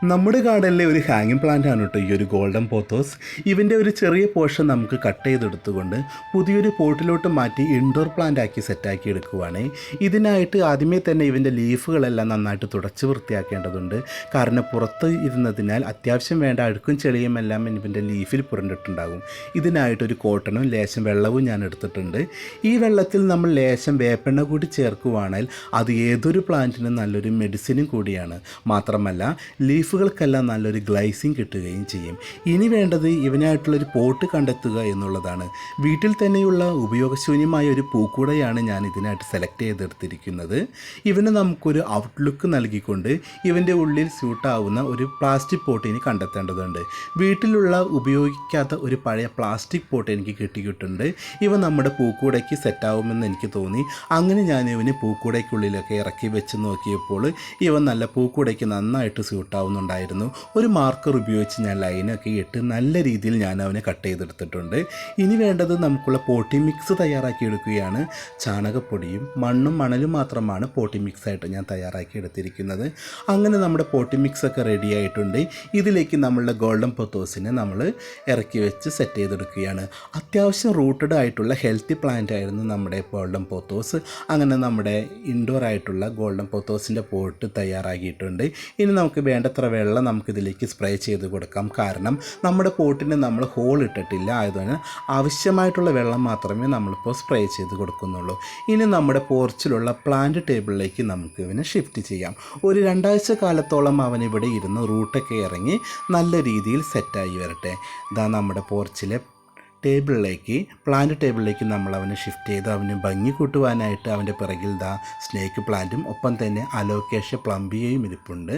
നമ്മുടെ ഗാർഡനിലെ ഒരു ഹാങ്ങിങ് പ്ലാന്റ് ആണ് കേട്ടോ ഈ ഒരു ഗോൾഡൻ പോത്തോസ്. ഇവൻ്റെ ഒരു ചെറിയ പോർഷൻ നമുക്ക് കട്ട് ചെയ്തെടുത്തുകൊണ്ട് പുതിയൊരു പോട്ടിലോട്ട് മാറ്റി ഇൻഡോർ പ്ലാന്റ് ആക്കി സെറ്റാക്കി എടുക്കുവാണ്. ഇതിനായിട്ട് ആദ്യമേ തന്നെ ഇവൻ്റെ ലീഫുകളെല്ലാം നന്നായിട്ട് തുടച്ച് വൃത്തിയാക്കേണ്ടതുണ്ട്. കാരണം പുറത്ത് ഇരുന്നതിനാൽ അത്യാവശ്യം വേണ്ട അഴുക്കും ചെളിയും എല്ലാം ഇവൻ്റെ ലീഫിൽ പുരണ്ടിട്ടുണ്ടാകും. ഇതിനായിട്ടൊരു കോട്ടണും ലേശം വെള്ളവും ഞാൻ എടുത്തിട്ടുണ്ട്. ഈ വെള്ളത്തിൽ നമ്മൾ ലേശം വേപ്പെണ്ണ കൂടി ചേർക്കുവാണെങ്കിൽ അത് ഏതൊരു പ്ലാന്റിനും നല്ലൊരു മെഡിസിനും കൂടിയാണ്. മാത്രമല്ല ലീഫുകൾക്കെല്ലാം നല്ലൊരു ഗ്ലൈസിങ് കിട്ടുകയും ചെയ്യും. ഇനി വേണ്ടത് ഇവനായിട്ടുള്ളൊരു പോട്ട് കണ്ടെത്തുക എന്നുള്ളതാണ്. വീട്ടിൽ തന്നെയുള്ള ഉപയോഗശൂന്യമായ ഒരു പൂക്കൂടയാണ് ഞാൻ ഇതിനായിട്ട് സെലക്ട് ചെയ്തെടുത്തിരിക്കുന്നത്. ഇവന് നമുക്കൊരു ഔട്ട്ലുക്ക് നൽകിക്കൊണ്ട് ഇവൻ്റെ ഉള്ളിൽ സ്യൂട്ടാവുന്ന ഒരു പ്ലാസ്റ്റിക് പോട്ട് ഇനി കണ്ടെത്തേണ്ടതുണ്ട്. വീട്ടിലുള്ള ഉപയോഗിക്കാത്ത ഒരു പഴയ പ്ലാസ്റ്റിക് പോട്ട് എനിക്ക് കിട്ടിയിട്ടുണ്ട്. ഇവ നമ്മുടെ പൂക്കൂടയ്ക്ക് സെറ്റാവുമെന്ന് എനിക്ക് തോന്നി. അങ്ങനെ ഞാൻ ഇവന് പൂക്കൂടയ്ക്കുള്ളിലൊക്കെ ഇറക്കി വെച്ച് നോക്കിയപ്പോൾ ഇവ നല്ല പൂക്കൂടയ്ക്ക് നന്നായിട്ട് സ്യൂട്ടാവുന്നുണ്ടായിരുന്നു. ഒരു മാർക്കർ ഉപയോഗിച്ച് ഞാൻ ലൈനൊക്കെ ഇട്ട് നല്ല രീതിയിൽ ഞാൻ അവനെ കട്ട് ചെയ്തെടുത്തിട്ടുണ്ട്. ഇനി വേണ്ടത് നമുക്കുള്ള പോട്ടി മിക്സ് തയ്യാറാക്കി എടുക്കുകയാണ്. ചാണകപ്പൊടിയും മണ്ണും മണലും മാത്രമാണ് പോട്ടി മിക്സായിട്ട് ഞാൻ തയ്യാറാക്കി എടുത്തിരിക്കുന്നത്. അങ്ങനെ നമ്മുടെ പോട്ടി മിക്സൊക്കെ റെഡി ആയിട്ടുണ്ട്. ഇതിലേക്ക് നമ്മളുടെ ഗോൾഡൻ പൊത്തോസിനെ നമ്മൾ ഇറക്കി വെച്ച് സെറ്റ് ചെയ്തെടുക്കുകയാണ്. അത്യാവശ്യം റൂട്ടഡ് ആയിട്ടുള്ള ഹെൽത്തി പ്ലാന്റ് ആയിരുന്നു നമ്മുടെ ഗോൾഡൻ പൊത്തോസ്. അങ്ങനെ നമ്മുടെ ഇൻഡോർ ആയിട്ടുള്ള ഗോൾഡൻ പൊത്തോസിൻ്റെ പോട്ട് തയ്യാറാക്കിയിട്ടുണ്ട്. ഇനി നമുക്ക് വേണ്ടത്ര വെള്ളം നമുക്കിതിലേക്ക് സ്പ്രേ ചെയ്ത് കൊടുക്കാം. കാരണം നമ്മുടെ പോട്ടിന് നമ്മൾ ഹോൾ ഇട്ടിട്ടില്ല. ആയതുകൊണ്ട് ആവശ്യമായിട്ടുള്ള വെള്ളം മാത്രമേ നമ്മളിപ്പോൾ സ്പ്രേ ചെയ്ത് കൊടുക്കുന്നുള്ളൂ. ഇനി നമ്മുടെ പോർച്ചിലുള്ള പ്ലാന്റ് ടേബിളിലേക്ക് നമുക്ക് ഇവനെ ഷിഫ്റ്റ് ചെയ്യാം. ഒരു 2 ആഴ്ച കാലത്തോളം അവനിവിടെ ഇരുന്ന് റൂട്ടൊക്കെ ഇറങ്ങി നല്ല രീതിയിൽ സെറ്റായി വരട്ടെ. ഇതാ നമ്മുടെ പോർച്ചിലെ പ്ലാന്റ് ടേബിളിലേക്ക് നമ്മൾ അവനെ ഷിഫ്റ്റ് ചെയ്ത് അവന് ഭംഗി കൂട്ടുവാനായിട്ട് അവൻ്റെ പിറകിൽ സ്നേക്ക് പ്ലാന്റും ഒപ്പം തന്നെ അലോക്കേഷ്യ പ്ലംബിയയും ഇരിപ്പുണ്ട്.